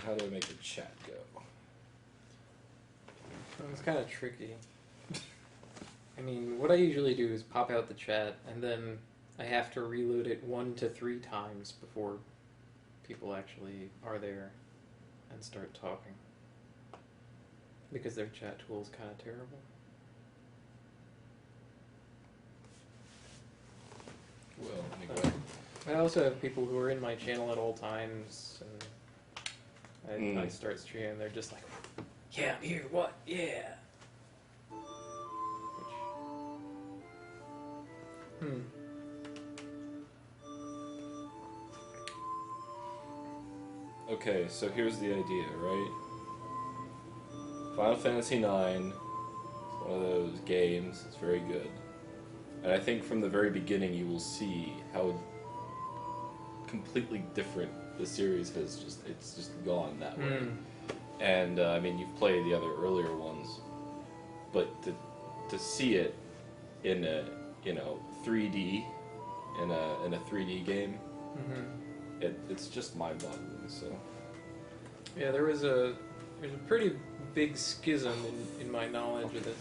how do I make the chat go? It's kind of tricky. I mean, what I usually do is pop out the chat, and then I have to reload it 1 to 3 times before people actually are there and start talking. Because their chat tool is kind of terrible. Well, anyway. I also have people who are in my channel at all times, and I start streaming, and they're just like, yeah, I'm here, what? Yeah! Okay, so here's the idea, right? Final Fantasy IX is one of those games, it's very good. And I think from the very beginning you will see how completely different the series has it's just gone that way. And I mean, you've played the other earlier ones, but to see it in a 3D in a 3D game, it's just mind-boggling. So yeah, there's a pretty big schism in my knowledge of this.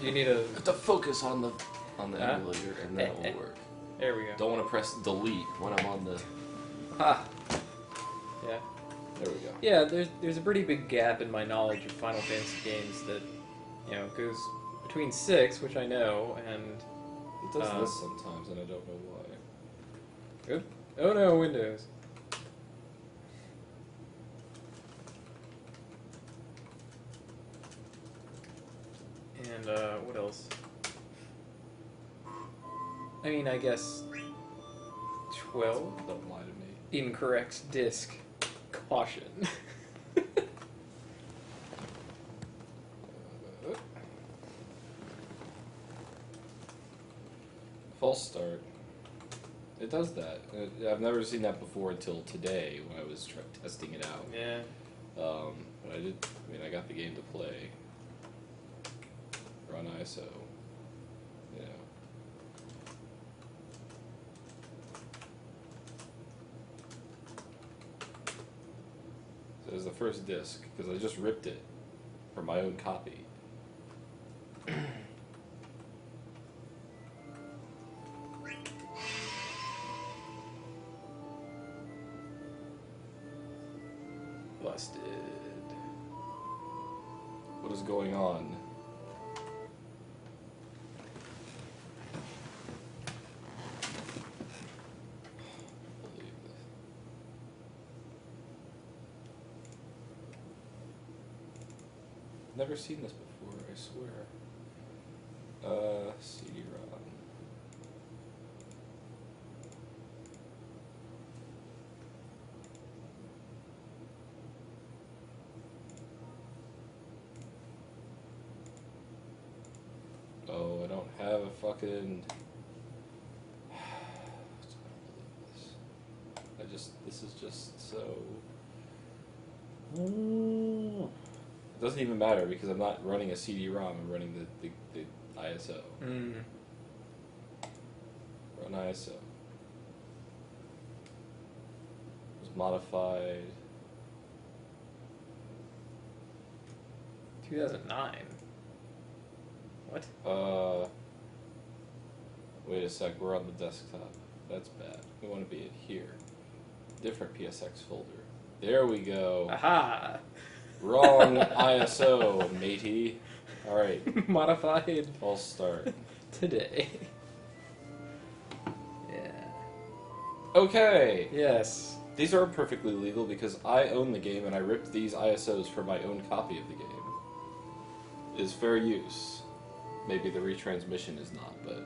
Do you need a... have to focus on the emulator, and that will work. There we go. Don't want to press delete when I'm on the... Ha! Yeah. There we go. Yeah, there's a pretty big gap in my knowledge of Final Fantasy games that, goes between 6, which I know, and... It does this sometimes, and I don't know why. Good. Oh no, Windows. And, what else? I mean, I guess 12? Don't lie to me. Incorrect disc. Caution. False start. It does that. I've never seen that before until today when I was testing it out. Yeah. But I did. I mean, I got the game to play. Run ISO. So it was the first disc because I just ripped it from my own copy. Busted. What is going on? Believe this. Never seen this before, I swear. CD-ROM. Oh, I don't have a fucking... This is just so... It doesn't even matter because I'm not running a CD-ROM, I'm running the ISO. Run ISO. It was modified... 2009. What? Wait a sec, we're on the desktop. That's bad. We want to be in here. Different PSX folder. There we go. Aha! Wrong ISO, matey. Alright. Modified. False start. Today. Yeah. Okay! Yes. These are perfectly legal because I own the game and I ripped these ISOs for my own copy of the game. It is fair use. Maybe the retransmission is not, but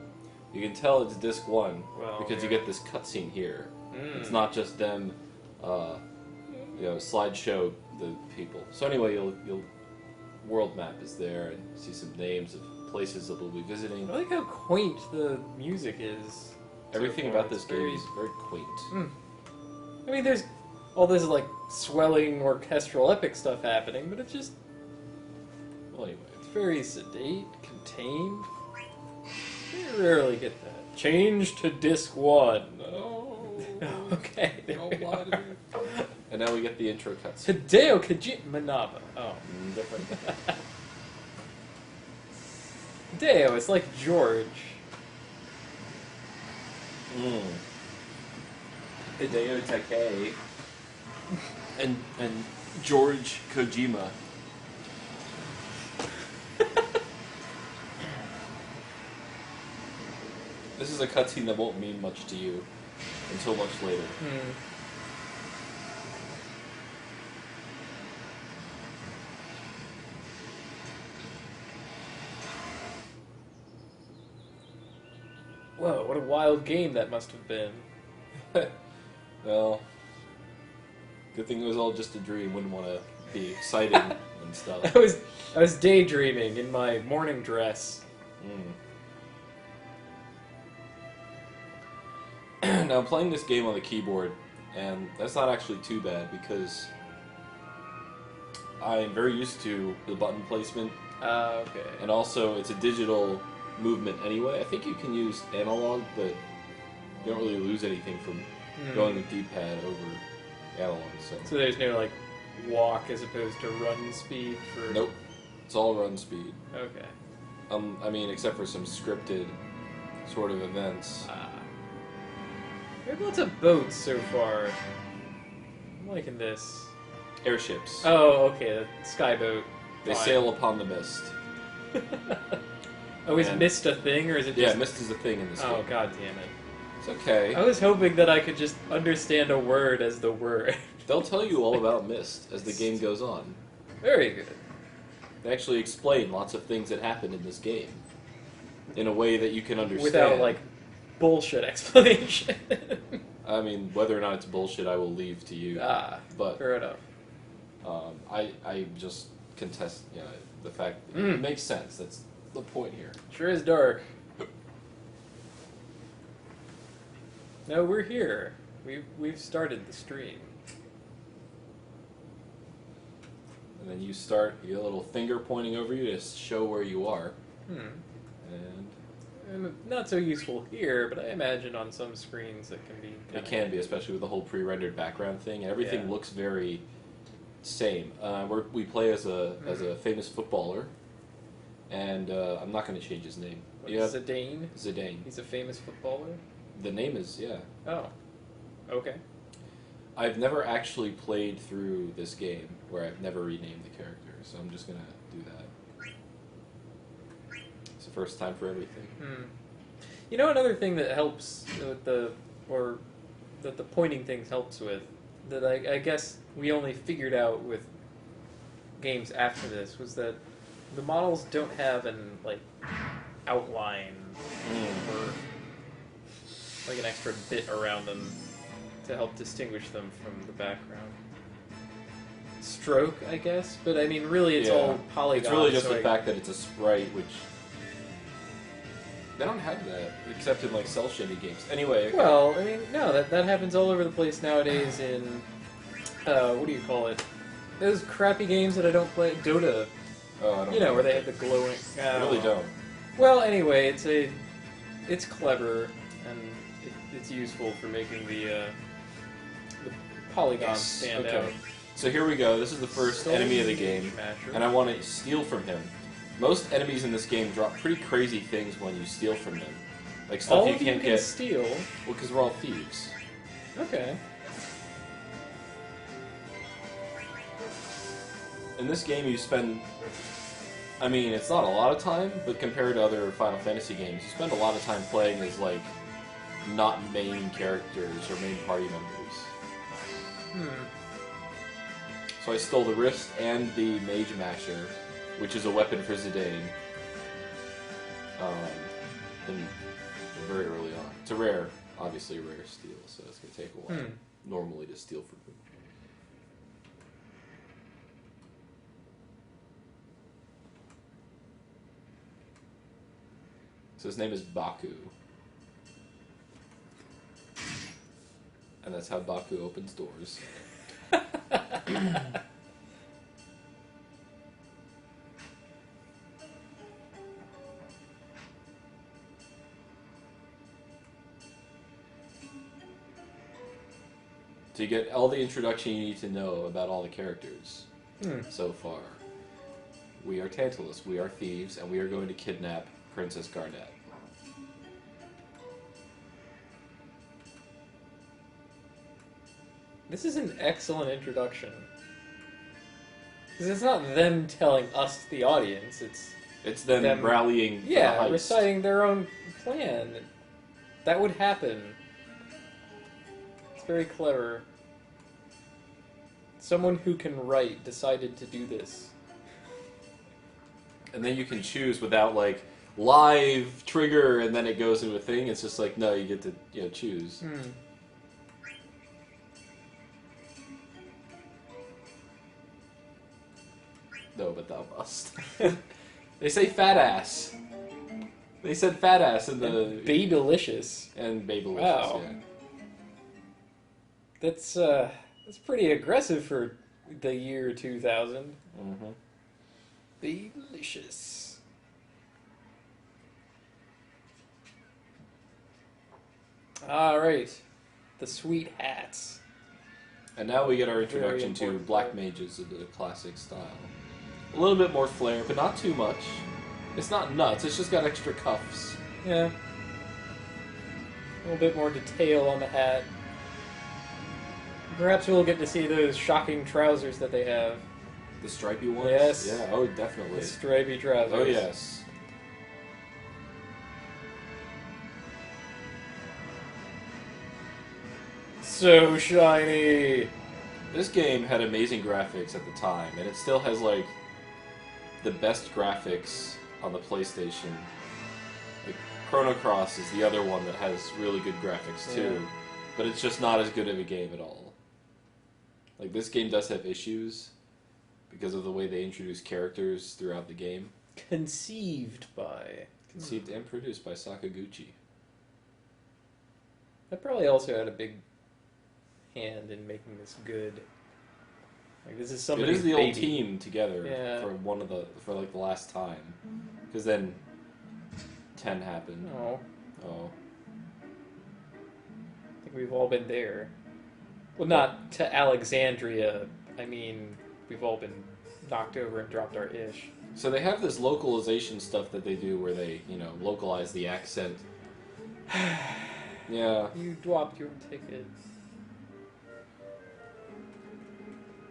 you can tell it's disc 1 because you get this cutscene here. It's not just them, slideshow the people. So anyway, you'll world map is there and see some names of places that we'll be visiting. I like how quaint the music is. Everything so far. about this game is very quaint. I mean, there's all this like swelling orchestral epic stuff happening, but it's just Well, anyway. it's very sedate, contained. You rarely get that. Change to disc 1. Oh. Okay. Don't lie to me. And now we get the intro cutscene. Hideo Manaba. Oh. Different. Hideo, it's like George. Hideo Takei. And George Kojima. This is a cutscene that won't mean much to you until much later. Whoa, what a wild game that must have been. Well, good thing it was all just a dream. Wouldn't want to be exciting and stuff. I was daydreaming in my morning dress. Now, I'm playing this game on the keyboard, and that's not actually too bad because I'm very used to the button placement. Okay. And also, it's a digital movement anyway. I think you can use analog, but you don't really lose anything from going with D-pad over analog. So there's no, like, walk as opposed to run speed for... Nope. It's all run speed. Okay. I mean, except for some scripted sort of events. We have lots of boats so far. I'm liking this. Airships. Oh, okay, the skyboat. They sail upon the mist. Oh, is mist a thing, or is it just... Yeah, mist is a thing in this game. Oh, god damn it. It's okay. I was hoping that I could just understand a word as the word. They'll tell you all about mist as the game goes on. Very good. They actually explain lots of things that happen in this game in a way that you can understand. Without, like, bullshit explanation. I mean, whether or not it's bullshit, I will leave to you. But fair enough. I just contest the fact that it makes sense. That's the point here. Sure is dark. No, we're here. We've started the stream. And then you get a little finger pointing over you to show where you are. And not so useful here, but I imagine on some screens that can be... It can be, especially with the whole pre-rendered background thing. Everything looks very same. We play as a famous footballer, and I'm not going to change his name. Zidane? Zidane. He's a famous footballer? The name is, yeah. Oh. Okay. I've never actually played through this game where I've never renamed the character, so I'm just going to do that. It's the first time for everything. You know, another thing that helps with that the pointing things helps with, that I guess we only figured out with games after this, was that the models don't have an, like, outline or like an extra bit around them to help distinguish them from the background. Stroke, I guess, but I mean, really, it's all polygons. It's really just the fact that it's a sprite, which they don't have that except in like cell shaded games. Anyway. Okay. Well, I mean, no, that happens all over the place nowadays. In what do you call it? Those crappy games that I don't play, Dota. Oh, I don't. You know, where they have the glowing. I really don't. Well, anyway, it's clever and it's useful for making the polygons stand out. So here we go. This is the first enemy of the game, and I want to steal from him. Most enemies in this game drop pretty crazy things when you steal from them, like stuff you can't get. Steal. Well, because we're all thieves. Okay. In this game, you spend. I mean, it's not a lot of time, but compared to other Final Fantasy games, you spend a lot of time playing as like not main characters or main party members. So I stole the wrist and the Mage Masher, which is a weapon for Zidane. Very early on. It's obviously a rare steal, so it's going to take a while normally to steal from him. So his name is Baku. And that's how Baku opens doors. So you get all the introduction you need to know about all the characters so far. We are Tantalus, we are thieves, and we are going to kidnap Princess Garnet. This is an excellent introduction. Because it's not them telling us, the audience, It's them rallying for the yeah, heist. reciting their own plan. That would happen. It's very clever. Someone who can write decided to do this. And then you can choose without, like, live trigger and then it goes into a thing. It's just like, no, you get to choose. No, but thou must. They say fat ass. They said fat ass in the... Babylicious. And Babylicious, Wow. yeah. That's pretty aggressive for the year 2000. Mm-hmm. Babylicious. Alright. The sweet hats. And now we get our introduction to black mages of the classic style. A little bit more flair, but not too much. It's not nuts, it's just got extra cuffs. Yeah. A little bit more detail on the hat. Perhaps we'll get to see those shocking trousers that they have. The stripy ones? Yes. Yeah, oh, definitely. The stripy trousers. Oh, yes. So shiny! This game had amazing graphics at the time, and it still has, like, the best graphics on the PlayStation. Like, Chrono Cross is the other one that has really good graphics, too. But it's just not as good of a game at all. Like, this game does have issues because of the way they introduce characters throughout the game. Conceived and produced by Sakaguchi. That probably also had a big hand in making this good. Like, this is somebody's It is the baby. old team together for like the last time, because then 10 happened. Oh, Oh, I think we've all been there. Well, not to Alexandria. I mean, we've all been knocked over and dropped our ish. so they have this localization stuff that they do where they, localize the accent. Yeah. You dropped your ticket.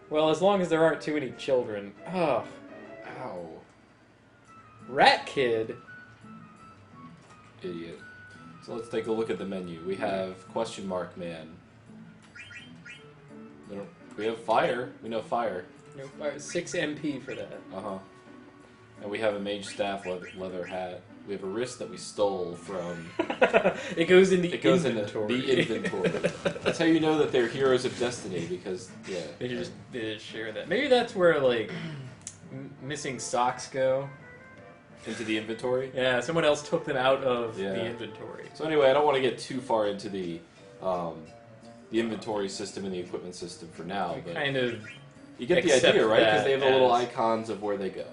Well, as long as there aren't too many children. Oh, Ow. Rat Kid. Idiot. So let's take a look at the menu. We have question mark man. We have fire. We know fire. No, 6 MP for that. Uh-huh. And we have a mage staff leather hat. We have a wrist that we stole from... It goes in the It inventory. goes in the inventory. That's how you know that they're heroes of destiny, because, yeah. They just share that. Maybe that's where, like, missing socks go. Into the inventory? Yeah, someone else took them out of Yeah. the inventory. So anyway, I don't want to get too far into the inventory system and the equipment system for now, We but kind of... you get the accept idea, right? Because that they have the little as- icons of where they go.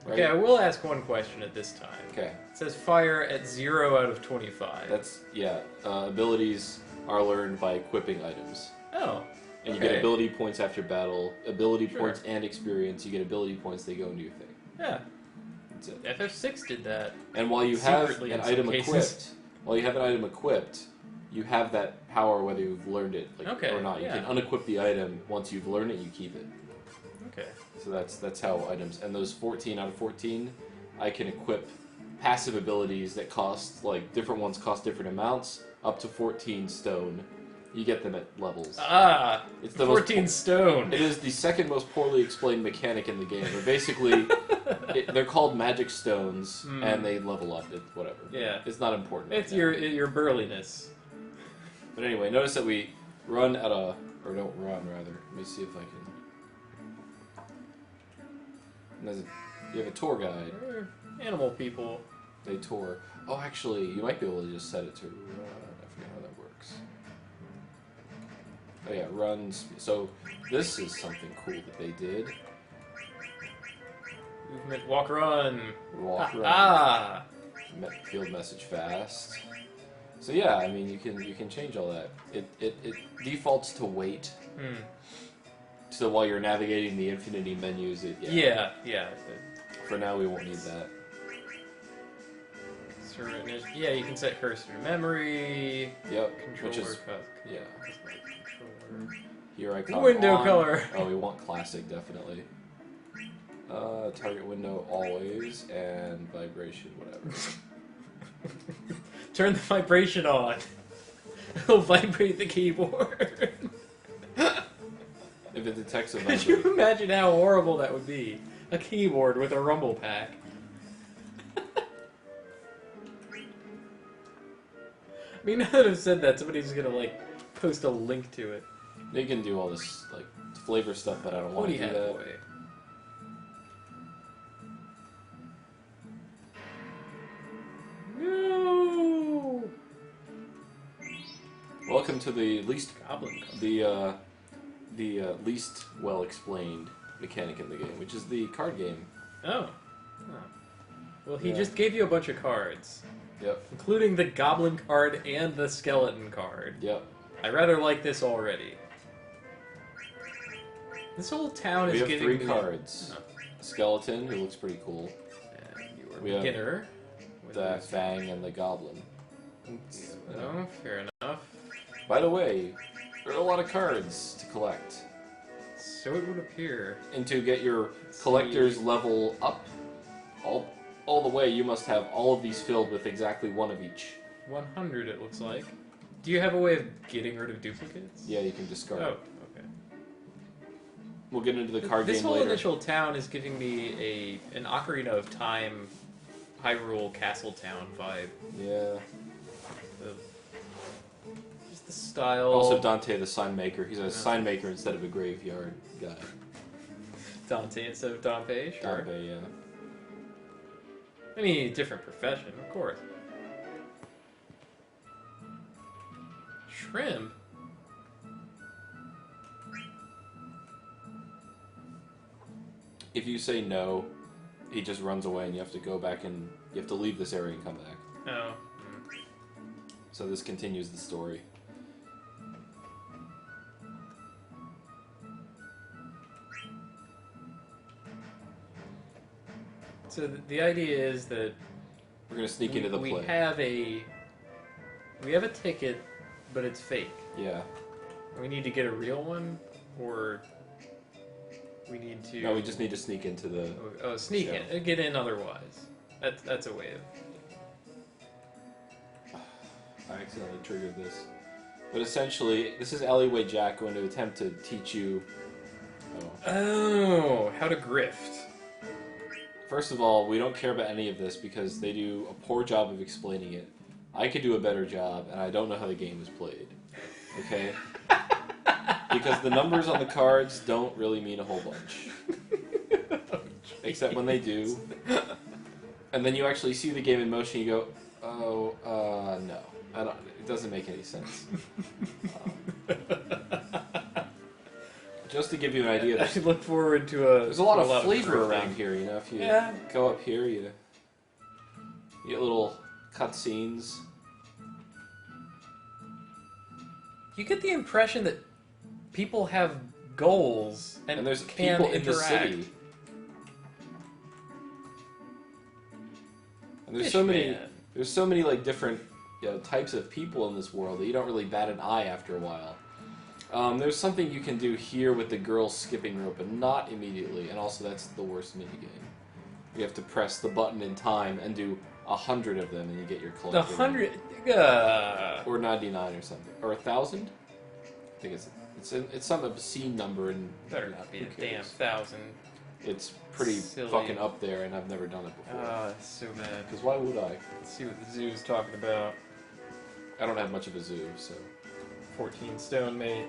Right? Okay, I will ask one question at this time. Okay. It says fire at 0 out of 25. That's, yeah. Abilities are learned by equipping items. Oh. And you Okay. get ability points after battle, ability Sure. points and experience. You get ability points, they go into your thing. Yeah. That's it. FF6 did that. And while you have Secretly an in some item cases. equipped, you have that power whether you've learned it Okay, or not. yeah. You can unequip the item once you've learned it. You keep it. Okay. So that's how items. And those 14 out of 14, I can equip passive abilities that cost, like, different ones cost different amounts, up to 14 stone. You get them at levels. Ah! It's the 14 stone! It is the second most poorly explained mechanic in the game. Where basically, they're called magic stones, and they level up. Whatever. Yeah. It's not important. It's right now. your burliness. But anyway, notice that we run at a... Or don't run, rather. Let me see if I can... You have a tour guide. We're animal people. They tour. Oh, actually, you might be able to just set it to... I forget how that works. Oh yeah, runs. So, this is something cool that they did. Movement, walk, run. Walk, run. Ah! Field message fast. So yeah, I mean, you can change all that. It defaults to wait. So while you're navigating the Infinity menus, Yeah. For now, we won't need that. Yeah, you can set cursor to memory. Yep. Controller. Which is Yeah. Controller. Here I come. Window color. Oh, we want classic definitely. Target window always and vibration whatever. Turn the vibration on. It'll vibrate the keyboard. If it detects a Could vibration. you imagine how horrible that would be? A keyboard with a rumble pack. I mean, now that I've said that, somebody's gonna, like, post a link to it. They can do all this, like, flavor stuff, but I don't want to do that. Boy. No! Welcome to the least Goblin the least well explained mechanic in the game, which is the card game. Oh. Well, he Yeah. just gave you a bunch of cards, Yep. including the goblin card and the skeleton card. Yep. I rather like this already. This whole town We is have giving 3 me... cards. Oh. Skeleton, who looks pretty cool. And you are We have beginner. with The these- Fang and the Goblin. Oh, fair enough. By the way, there are a lot of cards to collect. So it would appear. And to get your Let's collector's see. level up all the way, you must have all of these filled with exactly 1 of each. 100, it looks like. Do you have a way of getting rid of duplicates? Yeah, you can discard Oh, it. okay. We'll get into the card This game whole later. initial town is giving me an Ocarina of Time Hyrule Castle Town vibe. Yeah. Just the style. Also Dante the sign maker. He's a sign maker instead of a graveyard guy. Dante instead of Dante, sure. Dante, yeah. Any different profession, of course. Shrimp? If you say no, he just runs away and you have to go back and you have to leave this area and come back. Oh. So this continues the story. So the idea is that We're gonna sneak into the we play. have a ticket, but it's fake. Yeah. We need to get a real one, or we need to. No, we just need to sneak into the. Sneak show. in, get in otherwise. That's a way of. I accidentally triggered this. But essentially, this is Alleyway Jack going to attempt to teach you. Oh, how to grift. First of all, we don't care about any of this because they do a poor job of explaining it. I could do a better job, and I don't know how the game is played. Okay? Because the numbers on the cards don't really mean a whole bunch. Except when they do. And then you actually see the game in motion, you go, no. It doesn't make any sense. Just to give you an idea, I look forward to there's a lot of flavor grifting. around here, you know. If you Yeah. go up here, you get little cutscenes. You get the impression that people have goals And there's can people in the interact. city. And there's so many like different types of people in this world that you don't really bat an eye after a while. There's something you can do here with the girl skipping rope, but not immediately, and also that's the worst minigame. You have to press the button in time and do 100 of them, and you get your collector. 100. Or 99 or something. Or 1,000? I think it's some obscene number, and Better not be who a damn cares? 1,000. It's pretty Silly. fucking up there, and I've never done it before. That's so bad. Because why would I? Let's see what the zoo's talking about. I don't have much of a zoo, so. 14 stone, mate.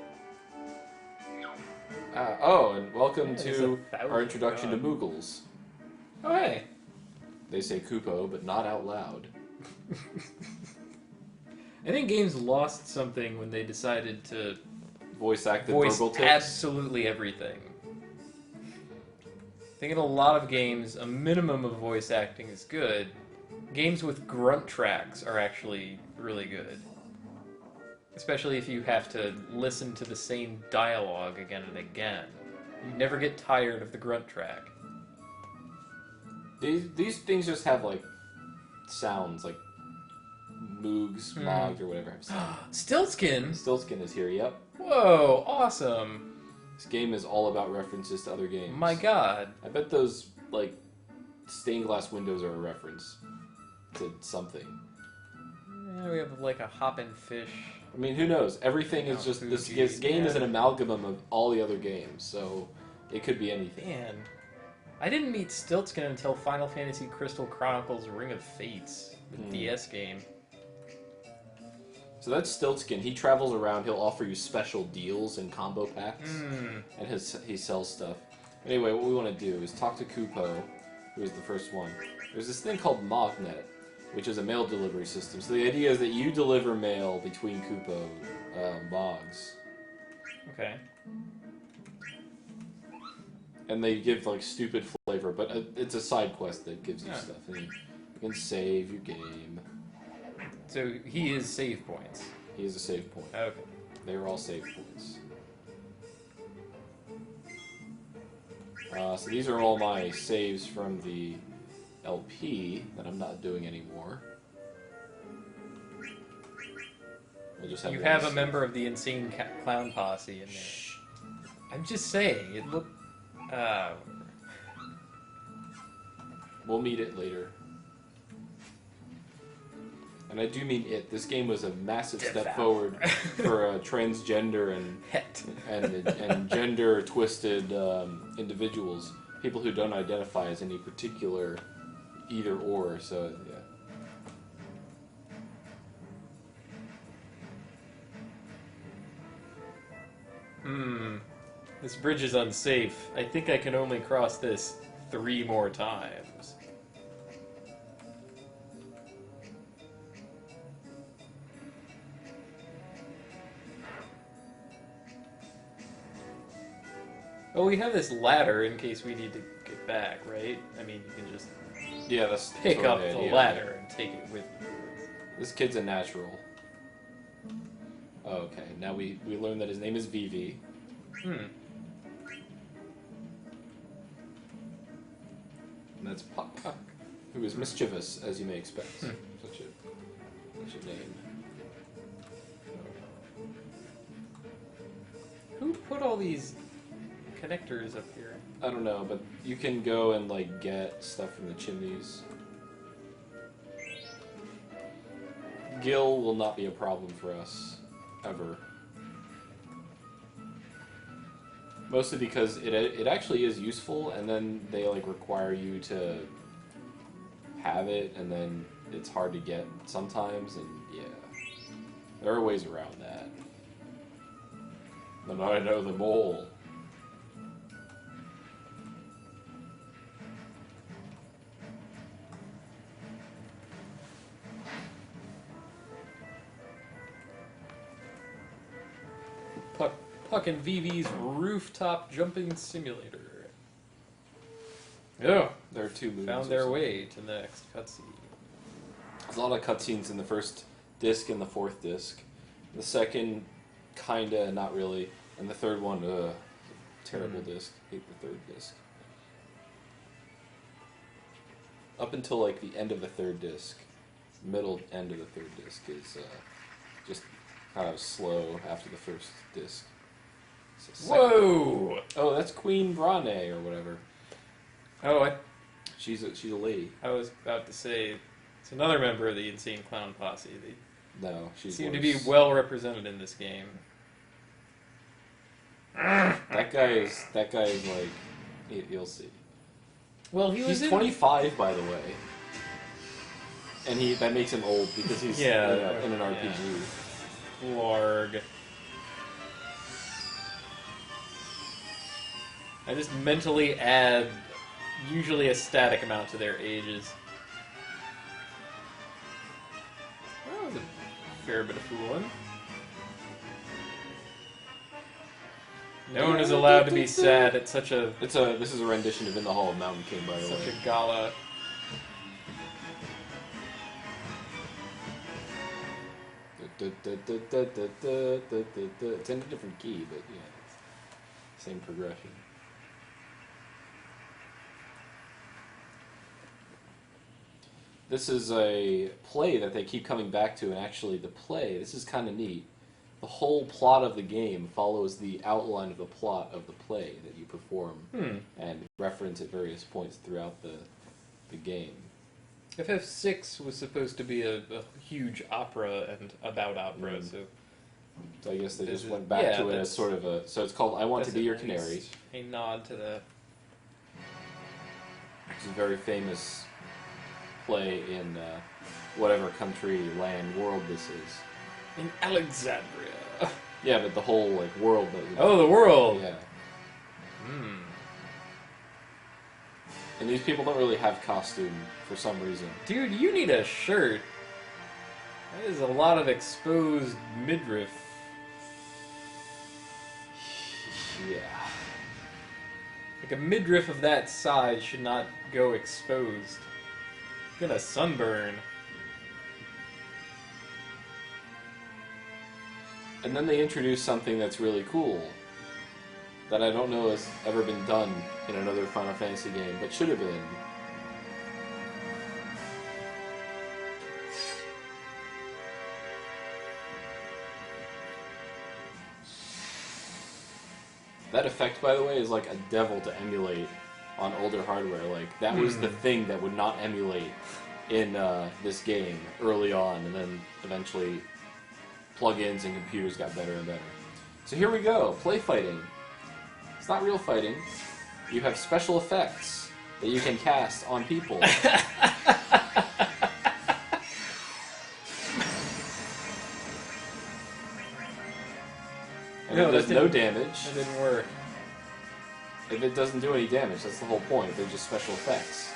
And welcome Yeah, there's to 1,000. our introduction to God. Moogles. Oh, hey. They say Kupo, but not out loud. I think games lost something when they decided to Voice act the voice verbal tics. absolutely everything. I think in a lot of games, a minimum of voice acting is good. Games with grunt tracks are actually really good. Especially if you have to listen to the same dialogue again and again. You never get tired of the grunt track. These things just have like sounds like moogs, mogs, or whatever. Stiltskin? Stiltskin is here. Yep. Whoa, awesome. This game is all about references to other games. My god. I bet those like stained glass windows are a reference to something. Yeah, we have like a hoppin' fish. I mean, who knows? Everything is just this game is an amalgam of all the other games, so it could be anything. Man, I didn't meet Stiltskin until Final Fantasy Crystal Chronicles Ring of Fates, the DS game. So that's Stiltskin. He travels around. He'll offer you special deals and combo packs, and he sells stuff. Anyway, what we want to do is talk to Kupo, who is the first one. There's this thing called Mognet, which is a mail delivery system. So the idea is that you deliver mail between Kupo Mogs. Okay. And they give like stupid flavor, but it's a side quest that gives you stuff. And you can save your game. So he is save points. He is a save point. Okay. They are all save points. So these are all my saves from the LP that I'm not doing anymore. We'll just have you have a member of the Insane Clown Posse in there. Shh. I'm just saying, it looked... We'll meet it later. And I do mean it. This game was a massive step forward for transgender and gender-twisted individuals. People who don't identify as any particular either or, so yeah. This bridge is unsafe. I think I can only cross this 3 more times. Oh, we have this ladder in case we need to get back, right? I mean, you can just pick up the ladder and take it with you. This kid's a natural. Oh, okay, now we learn that his name is Vivi. And that's Puck, who is mischievous, as you may expect. Such a name. Who put all these connectors up here? I don't know, but you can go and like get stuff from the chimneys. Gil will not be a problem for us, ever. Mostly because it actually is useful, and then they like require you to have it, and then it's hard to get sometimes, and yeah. There are ways around that. But I know them all. Puck and Vivi's rooftop jumping simulator. Yeah, There are 2 movies. found their way to the next cutscene. There's a lot of cutscenes in the first disc and the 4th disc. The second, kinda, not really. And the third one, terrible disc. Hate the 3rd disc. Up until like the end of the 3rd disc, middle end of the 3rd disc is just kind of slow after the first disc. Whoa! Oh, that's Queen Brane or whatever. Oh, She's a lady. I was about to say, it's another member of the Insane Clown Posse. They No, she's seem worse. to be well represented in this game. That guy is like, you'll see. Well, he's 25, by the way, and that makes him old because he's in an RPG. Larg. I just mentally add usually a static amount to their ages. That was a fair bit of fooling. No one is allowed to be sad at such a... This is a rendition of In the Hall of Mountain King, by the way. Such a gala. It's in a different key, but yeah, it's same progression. This is a play that they keep coming back to, and actually the play, this is kind of neat. The whole plot of the game follows the outline of the plot of the play that you perform and reference at various points throughout the game. FF6 was supposed to be a huge opera and about opera, so I guess they just went back to it as sort of a... So it's called I Want to Be Your Canary. A nod to that. It's a very famous play in whatever country, land, world this is. In Alexandria. Yeah, but the whole like world. Oh, the world. Yeah. And these people don't really have costume for some reason. Dude, you need a shirt. That is a lot of exposed midriff. Yeah. Like a midriff of that size should not go exposed. You're gonna sunburn. And then they introduce something that's really cool that I don't know has ever been done in another Final Fantasy game, but should have been. That effect, by the way, is like a devil to emulate on older hardware. Like, that was the thing that would not emulate in this game early on, and then eventually plugins and computers got better and better. So here we go, play fighting. It's not real fighting. You have special effects that you can cast on people. And No, it does no damage. That didn't work. If it doesn't do any damage, that's the whole point. They're just special effects.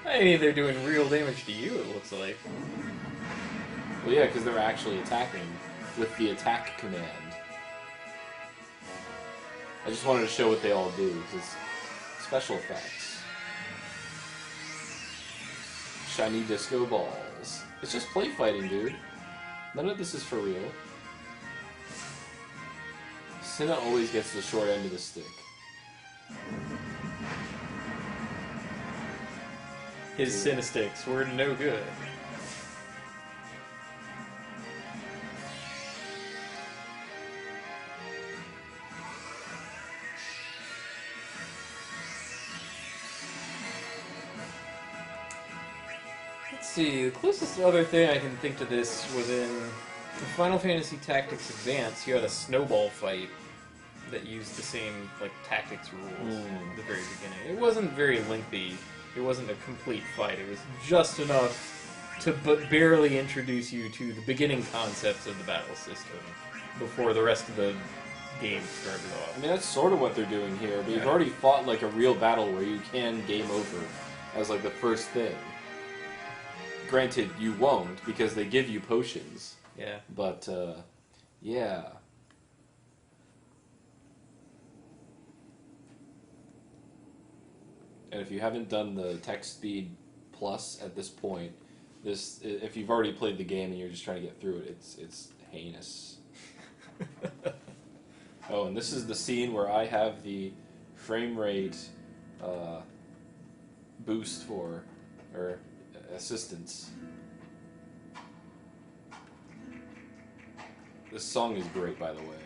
I mean, they're doing real damage to you, it looks like. Well, yeah, because they're actually attacking with the attack command. I just wanted to show what they all do, because it's special effects. Shiny disco balls. It's just play fighting, dude. None of this is for real. Senna always gets the short end of the stick. His Cinestics were no good. Let's see, the closest other thing I can think to this was in Final Fantasy Tactics Advance. You had a snowball fight that used the same like tactics rules at the very beginning. It wasn't very lengthy. It wasn't a complete fight. It was just enough to barely introduce you to the beginning concepts of the battle system before the rest of the game started off. I mean, that's sort of what they're doing here, but you've already fought like a real battle where you can game over as like the first thing. Granted, you won't because they give you potions. Yeah. But, yeah. And if you haven't done the text speed plus at this point, if you've already played the game and you're just trying to get through it, it's heinous. Oh, and this is the scene where I have the frame rate boost for, or assistance. This song is great, by the way.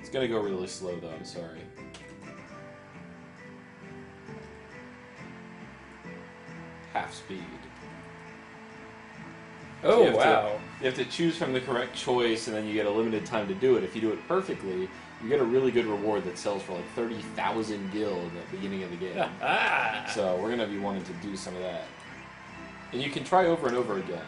It's gonna go really slow, though, I'm sorry. Half speed. Oh, So wow. you have to choose from the correct choice, and then you get a limited time to do it. If you do it perfectly, you get a really good reward that sells for like 30,000 gil at the beginning of the game. So we're gonna be wanting to do some of that. And you can try over and over again.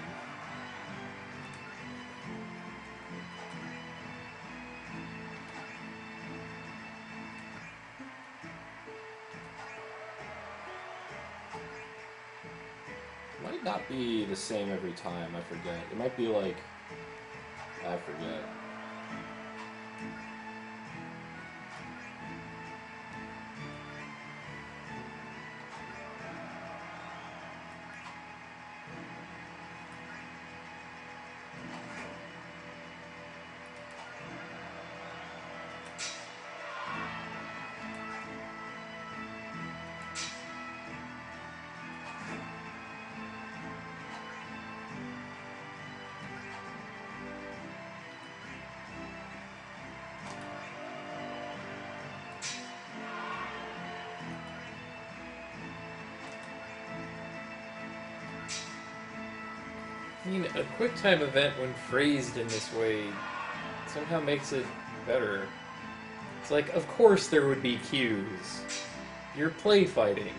Might not be the same every time, I forget. It might be like... I forget. I mean, a QuickTime event, when phrased in this way, somehow makes it better. It's like, of course there would be cues. You're play fighting.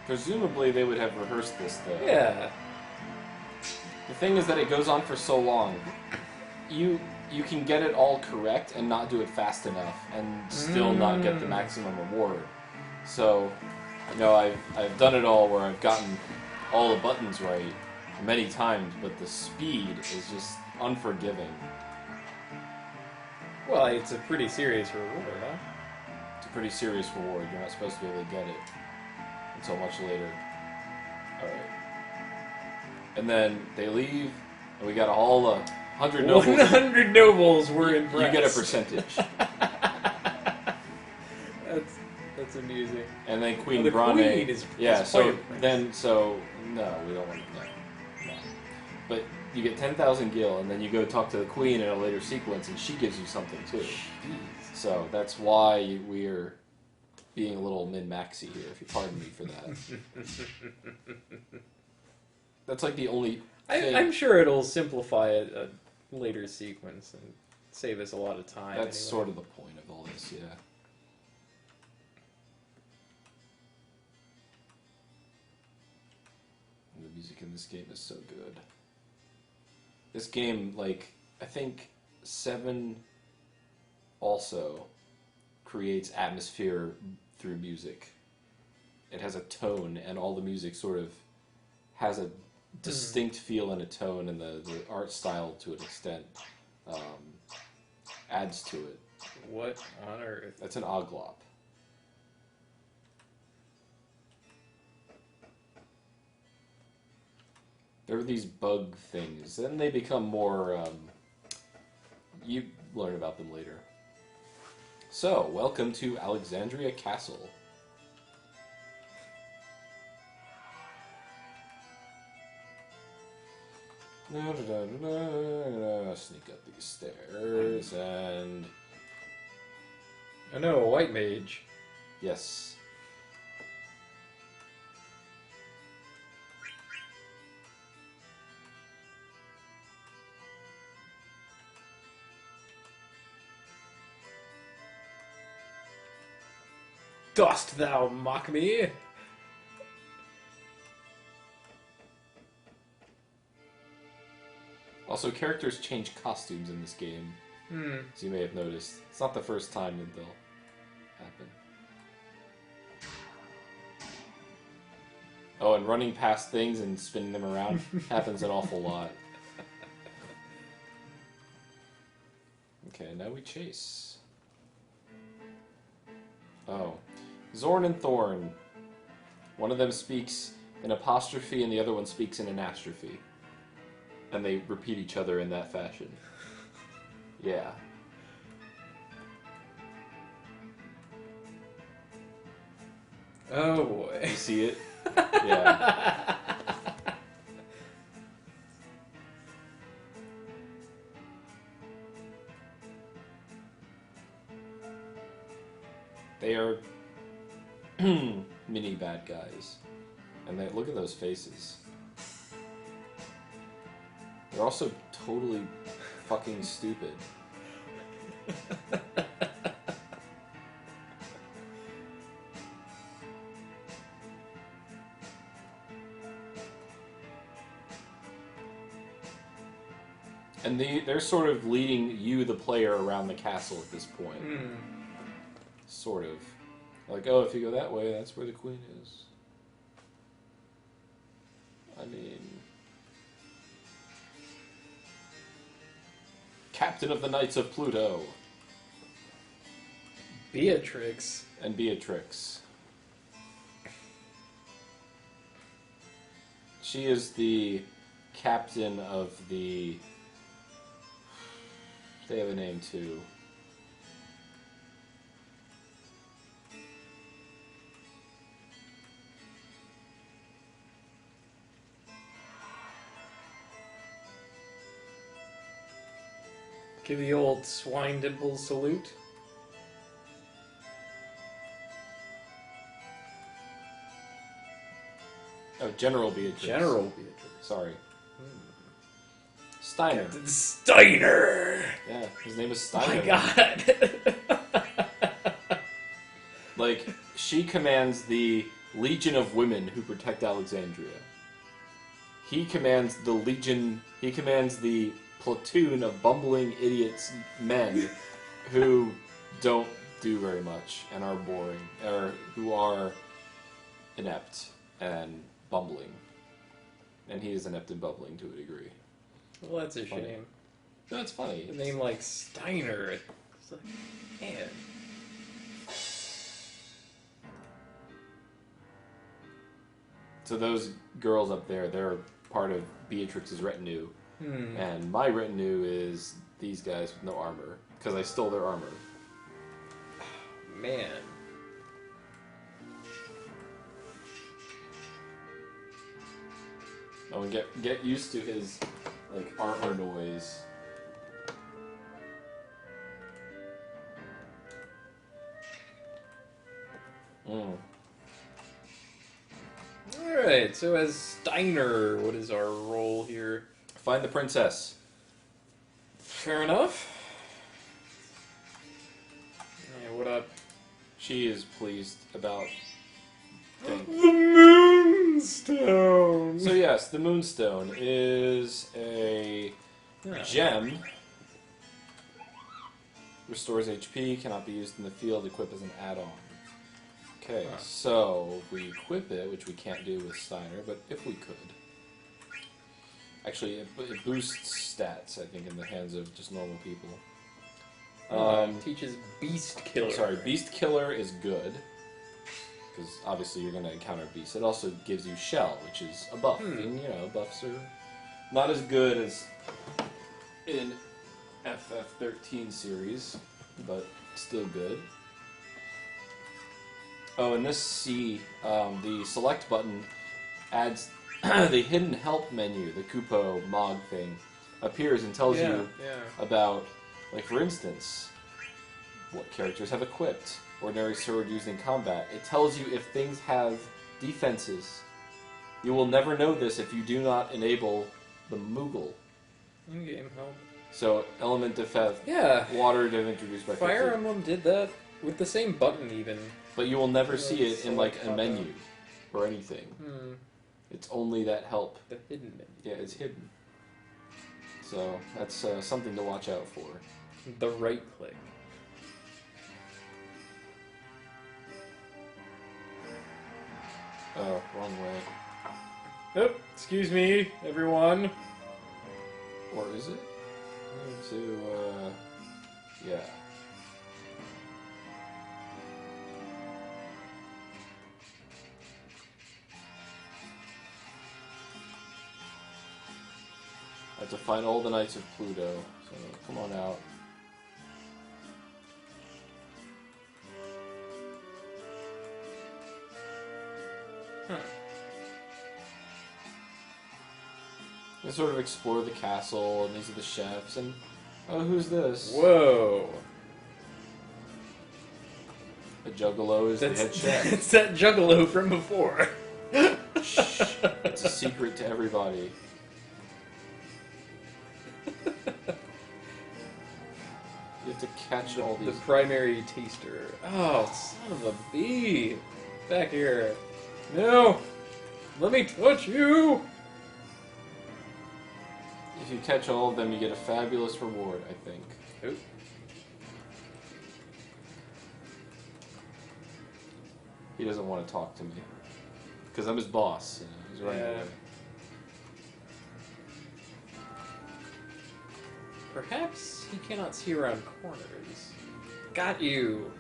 Presumably they would have rehearsed this, though. Yeah. The thing is that it goes on for so long. You can get it all correct and not do it fast enough, and still not get the maximum reward. So, you know, I've done it all where I've gotten all the buttons right many times, but the speed is just unforgiving. Well, it's a pretty serious reward, huh? It's a pretty serious reward. You're not supposed to be able to get it until much later. Alright. And then they leave, and we got all 100 nobles. 100 nobles were impressed. You get a percentage. That's amusing. And then Queen the Brane. Queen is yeah, quite so impressed. no, we don't want to. No. But you get 10,000 gil, and then you go talk to the Queen in a later sequence, and she gives you something too. Jeez. So that's why we're being a little min-maxy here, if you pardon me for that. That's like the only thing. I'm sure it'll simplify a later sequence and save us a lot of time. That's anyway. sort of the point of all this, yeah. And the music in this game is so good. This game, like, I think 7 also creates atmosphere through music. It has a tone, and all the music sort of has a distinct feel and a tone, and the art style, to an extent, adds to it. What on earth? That's an oglop. There are these bug things, then they become more, you learn about them later. So, welcome to Alexandria Castle. Sneak up these stairs, and... Oh no, a white mage. yes. Dost thou mock me? Also, characters change costumes in this game, as you may have noticed. It's not the first time that they'll happen. Oh, and running past things and spinning them around happens an awful lot. Okay, now we chase. Oh. Zorn and Thorn. One of them speaks in apostrophe and the other one speaks in anastrophe. And they repeat each other in that fashion. Yeah. Oh boy. You see it? Yeah. They are mini bad guys. And they look at those faces. They're also totally fucking stupid. And they're sort of leading you, the player, around the castle at this point. Sort of. Like, oh, if you go that way, that's where the queen is. I mean... Captain of the Knights of Pluto. Beatrix. And Beatrix. She is the captain of the... They have a name, too. Give the old swine dimple salute. Oh, General Beatrix. General Beatrix. Sorry. Steiner. Captain Steiner! Yeah, his name is Oh Steiner. my god! Like, she commands the legion of women who protect Alexandria. He commands the legion, he commands the platoon of bumbling idiots men who don't do very much and are boring, or who are inept and bumbling. And he is inept and bumbling to a degree. Well, that's a Funny. shame. No, it's funny. A name like Steiner. It's like, man. So those girls up there, they're part of Beatrix's retinue. And my retinue is these guys with no armor, because I stole their armor. Man. Oh, and get used to his, like, armor noise. Alright, so as Steiner, what is our role here? Find the princess. Fair enough. Yeah, what up? She is pleased about things. The Moonstone! So yes, the Moonstone is a gem. Restores HP, cannot be used in the field, equip as an add-on. Okay, so if we equip it, which we can't do with Steiner, but if we could. Actually, it boosts stats, I think, in the hands of just normal people. Teaches Beast Killer. Sorry, Beast Killer is good. Because obviously you're going to encounter beasts. It also gives you Shell, which is a buff. And, you know, buffs are not as good as in FF13 series, but still good. Oh, and this C, the select button adds the hidden help menu, the Kupo Mog thing, appears and tells you about, like, for instance, what characters have equipped. Ordinary sword used in combat. It tells you if things have defenses. You will never know this if you do not enable the Moogle. In-game help. So, element defense. Yeah. Water introduced by Fire Emblem did that with the same button even. But you will never see it in, like, a menu or anything. It's only that help. The hidden menu. Yeah, it's hidden. So, that's something to watch out for. The right click. Oh, wrong way. Oh, excuse me, everyone. Or is it? Yeah. I have to find all the Knights of Pluto, so come on out. You sort of explore the castle, and these are the chefs, and oh, who's this? Whoa. A juggalo is the head chef. It's that juggalo from before. Shh, it's a secret to everybody. You have to catch all these. The primary taster. Oh, son of a bee. Back here. No! Let me touch you! If you catch all of them, you get a fabulous reward, I think. Oop. He doesn't want to talk to me. Because I'm his boss. You know, he's running away. Perhaps he cannot see around corners. Got you!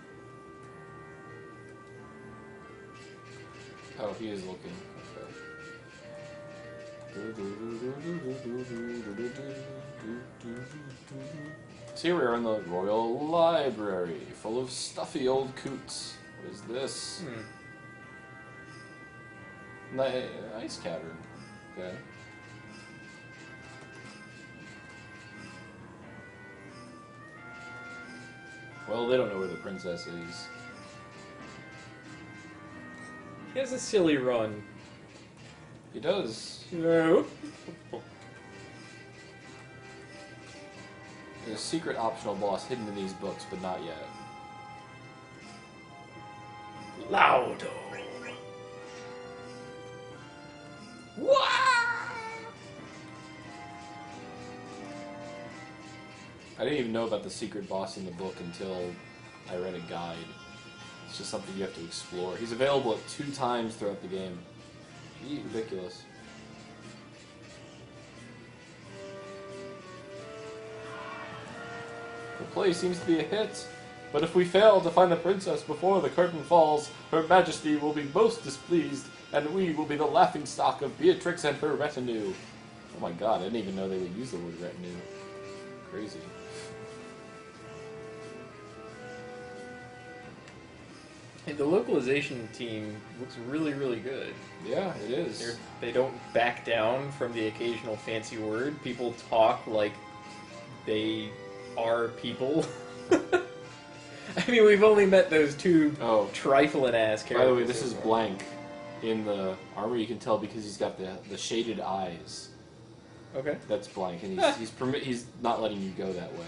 Oh, he is looking. So here we are in the Royal Library, full of stuffy old coots. What is this? Ice cavern. Okay. Well, they don't know where the princess is. He has a silly run. He does. No. There's a secret optional boss hidden in these books, but not yet. Laudo. What? I didn't even know about the secret boss in the book until I read a guide. It's just something you have to explore. He's available at 2 times throughout the game. Ridiculous. The play seems to be a hit, but if we fail to find the princess before the curtain falls, Her Majesty will be most displeased, and we will be the laughingstock of Beatrix and her retinue. Oh my god, I didn't even know they would use the word retinue. Crazy. Hey, the localization team looks really, really good. Yeah, it is. They don't back down from the occasional fancy word. People talk like they are people. I mean, we've only met those 2 trifling-ass characters. By the way, this is Blank. In the armor, you can tell because he's got the shaded eyes. Okay. That's Blank, and he's not letting you go that way.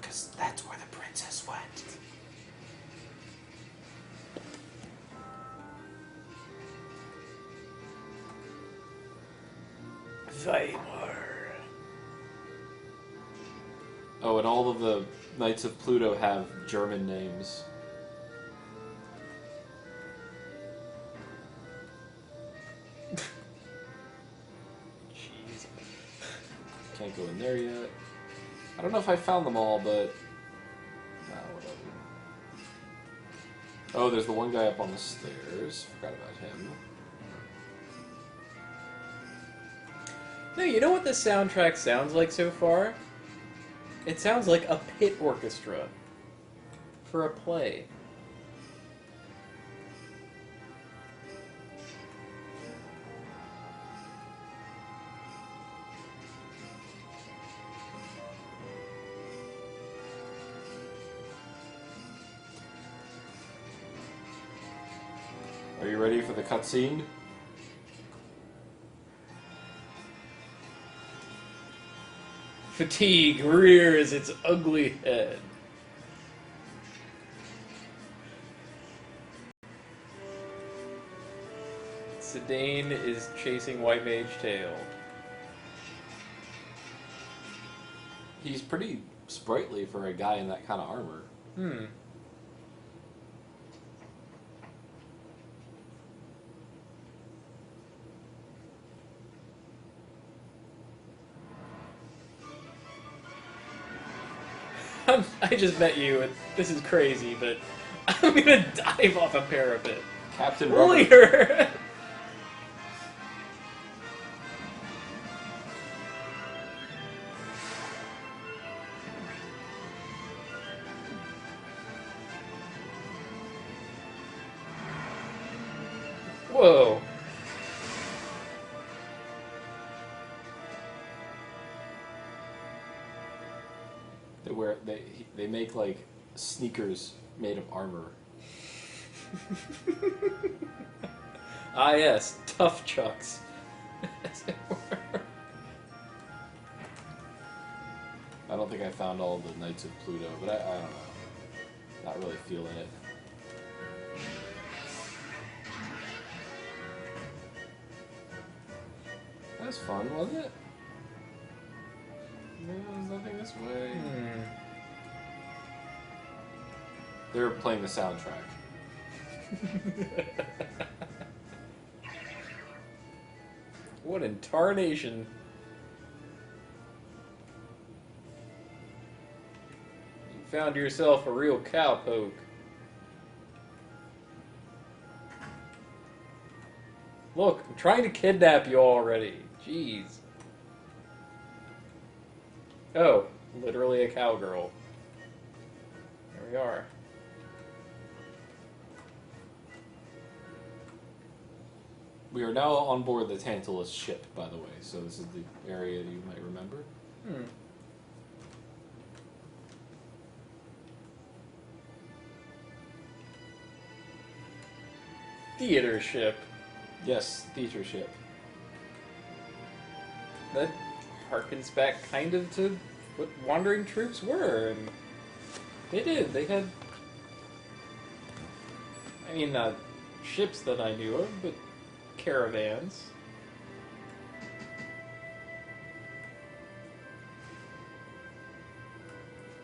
Because that's where the princess went. Weimar. Oh, and all of the Knights of Pluto have German names. Jeez. Can't go in there yet. I don't know if I found them all, but... Nah, whatever. Oh, there's the one guy up on the stairs. Forgot about him. No, you know what this soundtrack sounds like so far? It sounds like a pit orchestra for a play. Are you ready for the cutscene? Fatigue rears its ugly head. Sedaine is chasing White Mage Tail. He's pretty sprightly for a guy in that kind of armor. Hmm. I just met you, and this is crazy, but I'm gonna dive off a parapet. Captain Rubber. Lawyer! Whoa. They make like sneakers made of armor. Ah yes, tough chucks. As it were. I don't think I found all the Knights of Pluto, but I don't know. Not really feeling it. That was fun, wasn't it? No, there's nothing this way. They were playing the soundtrack. What in tarnation? You found yourself a real cowpoke. Look, I'm trying to kidnap you already. Jeez. Oh, literally a cowgirl. There we are. We are now on board the Tantalus ship, by the way, so this is the area that you might remember. Theater ship. Yes, theater ship. That harkens back kind of to what wandering troops were, and they did. They had, I mean, not ships that I knew of, but caravans.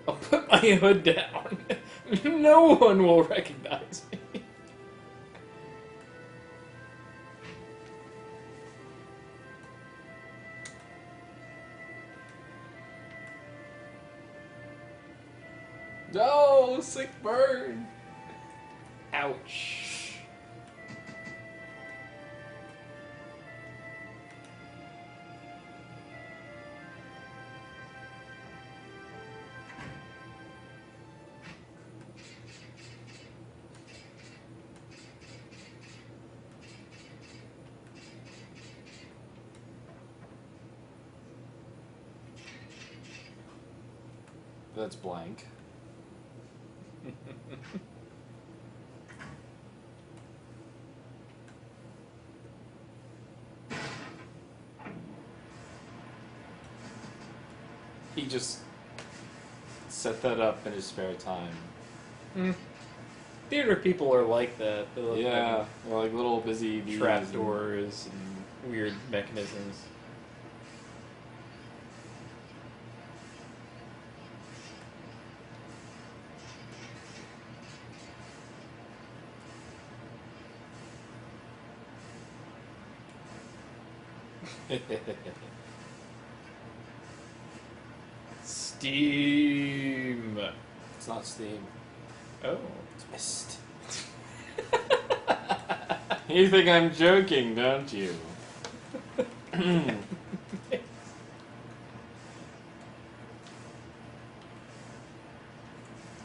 I'll put my hood down. No one will recognize me. No, sick burn. Ouch. That's blank. He just set that up in his spare time. Theater people are like that. They look Yeah, they're like little busy like trapdoors and weird mechanisms. Steam. It's not Steam. Oh. It's Mist. You think I'm joking, don't you?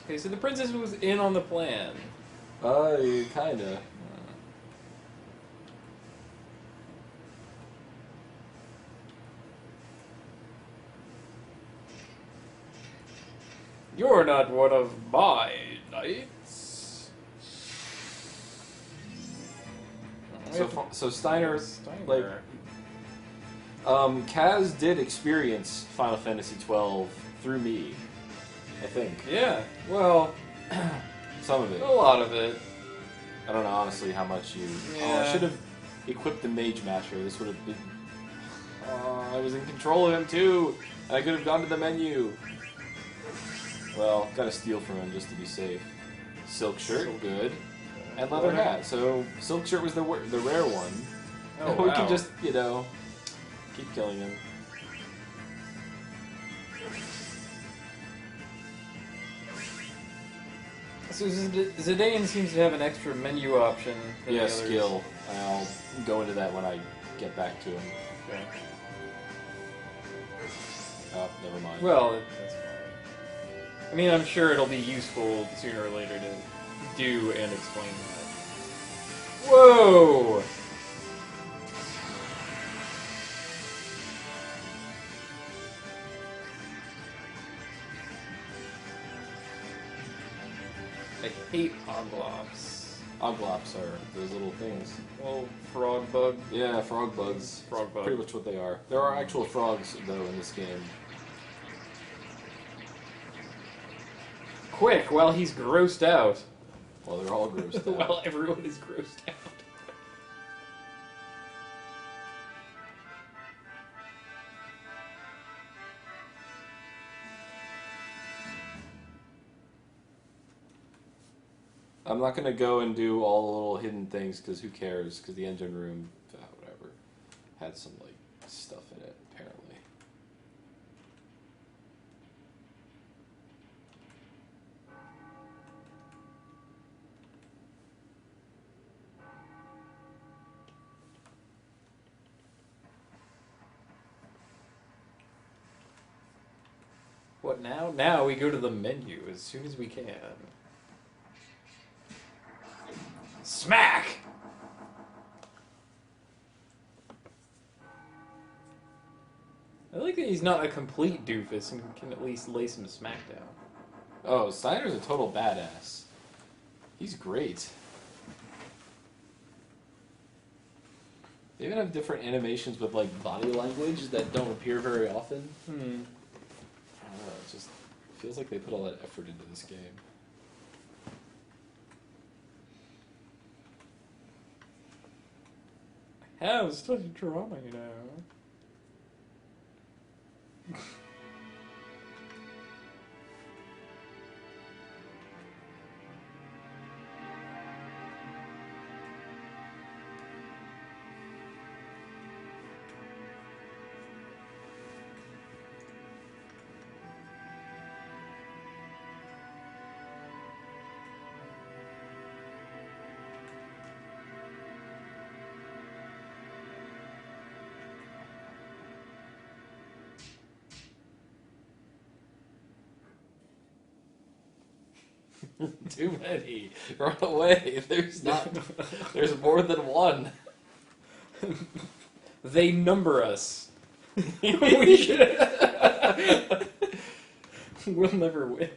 Okay, so the princess was in on the plan. Kinda. You're not one of my knights. So Steiner, Steiner. like, Kaz did experience Final Fantasy XII through me, I think. Yeah, well, Some of it. a lot of it. I don't know, honestly, how much you... Oh, I Yeah. should have equipped the Mage Masher. This would have been... I was in control of him, too! And I could have gone to the menu. Well, gotta steal from him just to be safe. Silk shirt, good. And leather hat. So, silk shirt was the rare one. Oh, We wow. can just, you know, keep killing him. So Zidane seems to have an extra menu option than Yeah, the others. skill. I'll go into that when I get back to him. Okay. Oh, never mind. Well, that's fine. I mean, I'm sure it'll be useful sooner or later to do and explain that. Whoa! I hate Oglops. Oglops are those little things. Well, frog bug. Yeah, frog bugs. Frog bug. Pretty much what they are. There are actual frogs, though, in this game. Quick, while he's grossed out. Well, they're all grossed out. While everyone is grossed out. I'm not going to go and do all the little hidden things, because who cares? Because the engine room, whatever, had some, like, stuff in it, apparently. What now? Now we go to the menu as soon as we can. Smack! I like that he's not a complete doofus and can at least lay some smack down. Oh, Steiner's a total badass. He's great. They even have different animations with, like, body language that don't appear very often. don't know, it just feels like they put a lot of effort into this game. I have studied drama, you know. Too many. Run away. There's more than one. They number us. We should. We'll never win.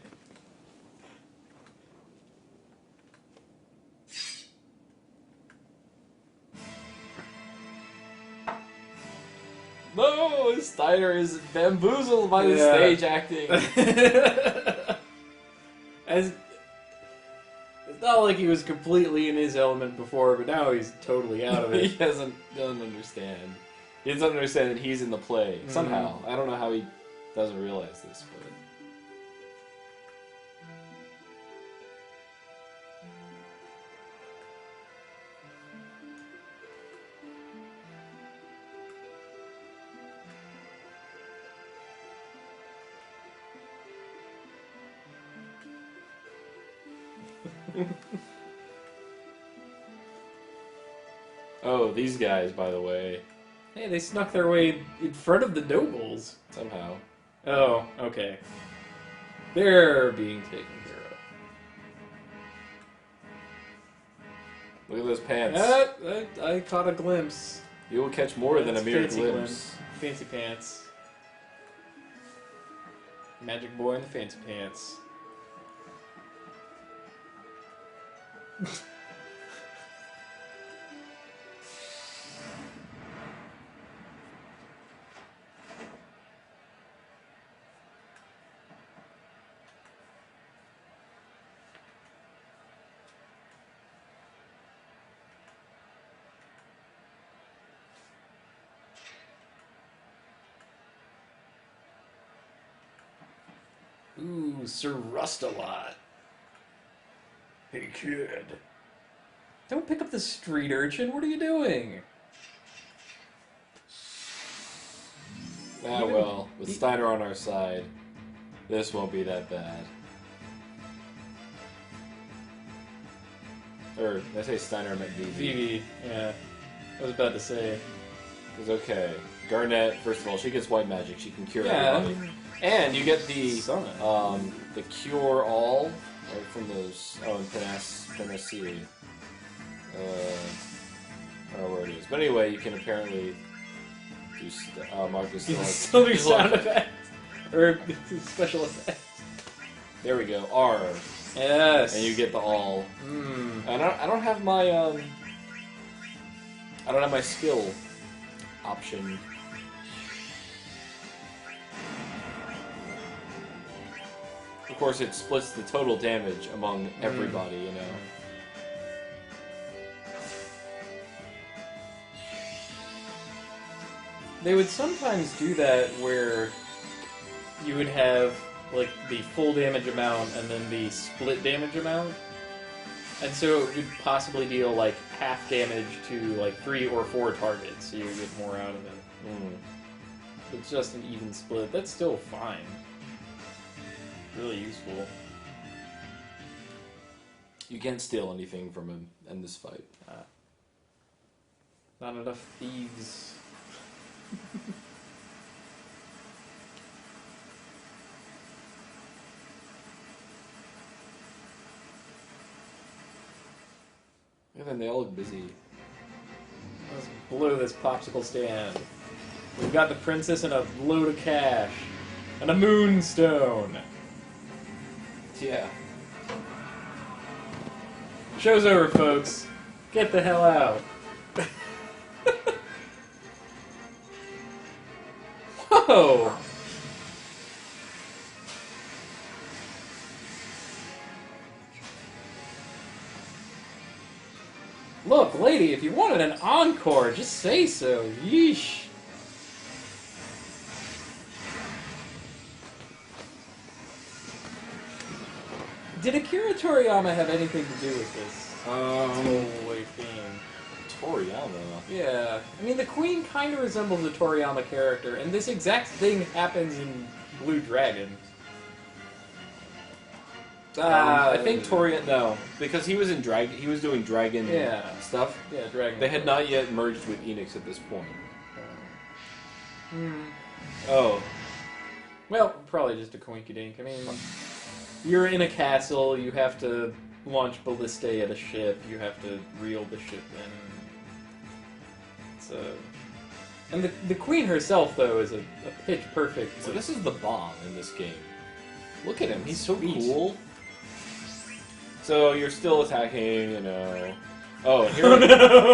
No, Steiner is bamboozled by the stage acting. As it's not like he was completely in his element before, but now he's totally out of it. He doesn't understand. He doesn't understand that he's in the play somehow. I don't know how he doesn't realize this, but. Oh, these guys, by the way. Hey, they snuck their way in front of the nobles. Somehow. Oh, okay. They're being taken care of. Look at those pants. I caught a glimpse. You will catch more than a mere Fancy glimpse. Fancy pants. Magic boy in the fancy pants. Ooh, Sir Rust-a-Lot. Hey, kid. Don't pick up the street urchin. What are you doing? Ah, well, with Steiner on our side, this won't be that bad. Or, did I say Steiner? I meant Vivi. Vivi, yeah. I was about to say. It's okay. Garnet, first of all, she gets white magic. She can cure Yeah. everybody. And you get the Summon. the cure all right from those in Panacea. I don't know where it is, but anyway, you can apparently do Marcus. Something sound effect or special effect. There we go. R. Yes. And you get the all. Mm. And I don't have my I don't have my skill option. Of course, it splits the total damage among everybody, you know. They would sometimes do that where you would have like the full damage amount and then the split damage amount. And so it could possibly deal like half damage to like 3 or 4 targets, so you get more out of it. It's just an even split. That's still fine. Really useful. You can't steal anything from him in this fight. Not enough thieves. And then they all look busy. Let's blow this popsicle stand. We've got the princess and a load of cash. And a moonstone. Yeah. Show's over, folks. Get the hell out. Whoa! lady, if you wanted an encore, just say so. Yeesh. Did Akira Toriyama have anything to do with this? Holy theme. Toriyama. Yeah. I mean, the Queen kind of resembles a Toriyama character, and this exact thing happens in Blue Dragon. I think Toriyama. No, because he was in He was doing Dragon stuff. Yeah, Dragon. They had not yet merged with Enix at this point. Oh. Well, probably just a coinky dink. I mean, you're in a castle, you have to launch ballistae at a ship, you have to reel the ship in. And the Queen herself, though, is a pitch perfect. So this is the bomb in this game. Look at him, he's so Sweet. cool. So you're still attacking, you know. Oh, and here,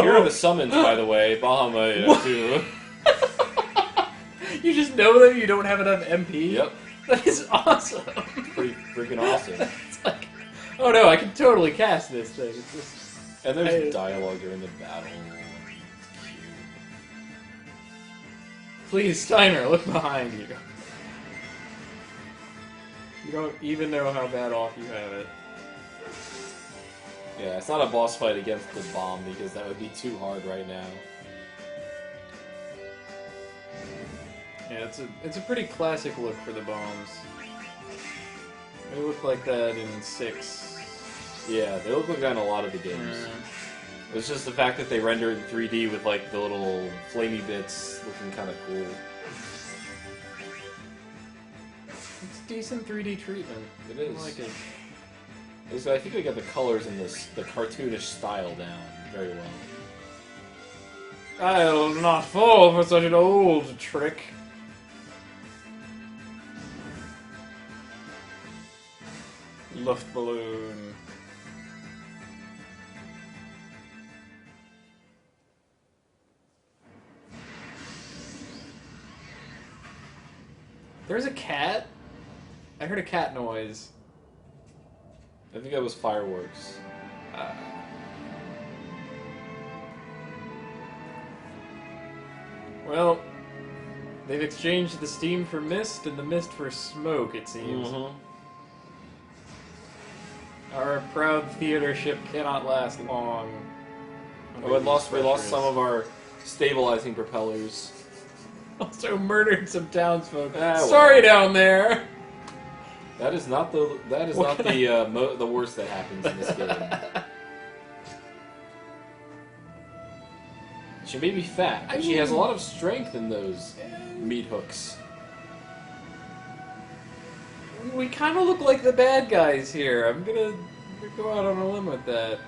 here are the summons, by the way. Bahamut, too. You just know them, you don't have enough MP? Yep. That is awesome. Pretty freaking awesome. It's like, oh no, I can totally cast this thing. It's just, And there's dialogue during the battle. please, Steiner, look behind you. You don't even know how bad off you have it. Yeah, it's not a boss fight against the bomb because that would be too hard right now. Yeah, it's a pretty classic look for the bombs. They look like that in 6. Yeah, they look like that in a lot of the games. It's just the fact that they render it in 3D with like the little flamey bits looking kind of cool. It's decent 3D treatment. It is. I like it. So I think we got the colors and the cartoonish style down very well. I'll not fall for such an old trick. Luftballon. There's a cat? I heard a cat noise. I think that was fireworks. Well, they've exchanged the steam for mist and the mist for smoke, it seems. Our proud theater ship cannot last long. Oh, we lost some of our stabilizing propellers. Also murdered some townsfolk. Well. Sorry down there. That is not the the worst that happens in this game. She may be fat, but she has a lot of strength in those meat hooks. We kind of look like the bad guys here. I'm gonna go out on a limb with that.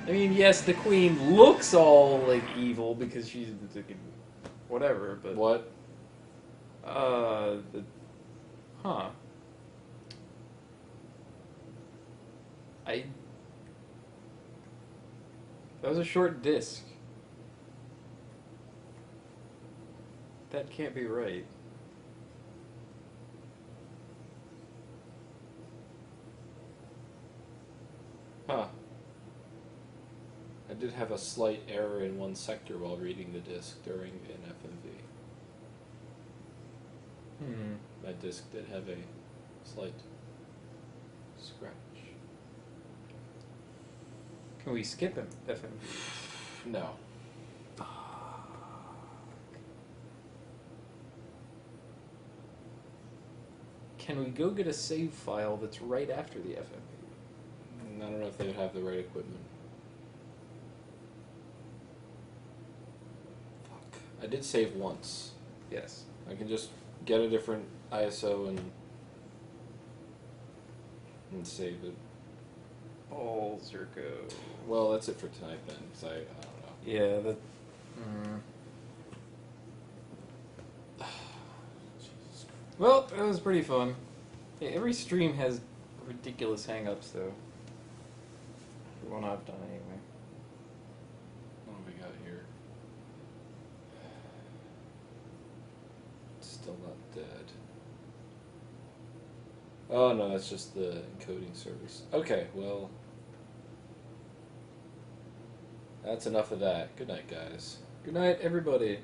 I mean, yes, the Queen looks all like evil because she's whatever, but What? Huh. That was a short disc. That can't be right. Huh. I did have a slight error in one sector while reading the disc during an FMV. My disc did have a slight scratch. Can we skip him, FMV? No. Can we go get a save file that's right after the FMV? I don't know if they would have the right equipment. Fuck. I did save once. Yes. I can just get a different ISO and save it. All Zerko. Well, that's it for tonight then, because I don't know. Yeah, that... Jesus Christ. Well, that was pretty fun. Yeah, every stream has ridiculous hang-ups, though. The one I've done, anyway. What do we got here? It's still not dead. Oh no, that's just the encoding service. Okay, well... That's enough of that. Good night, guys. Good night, everybody.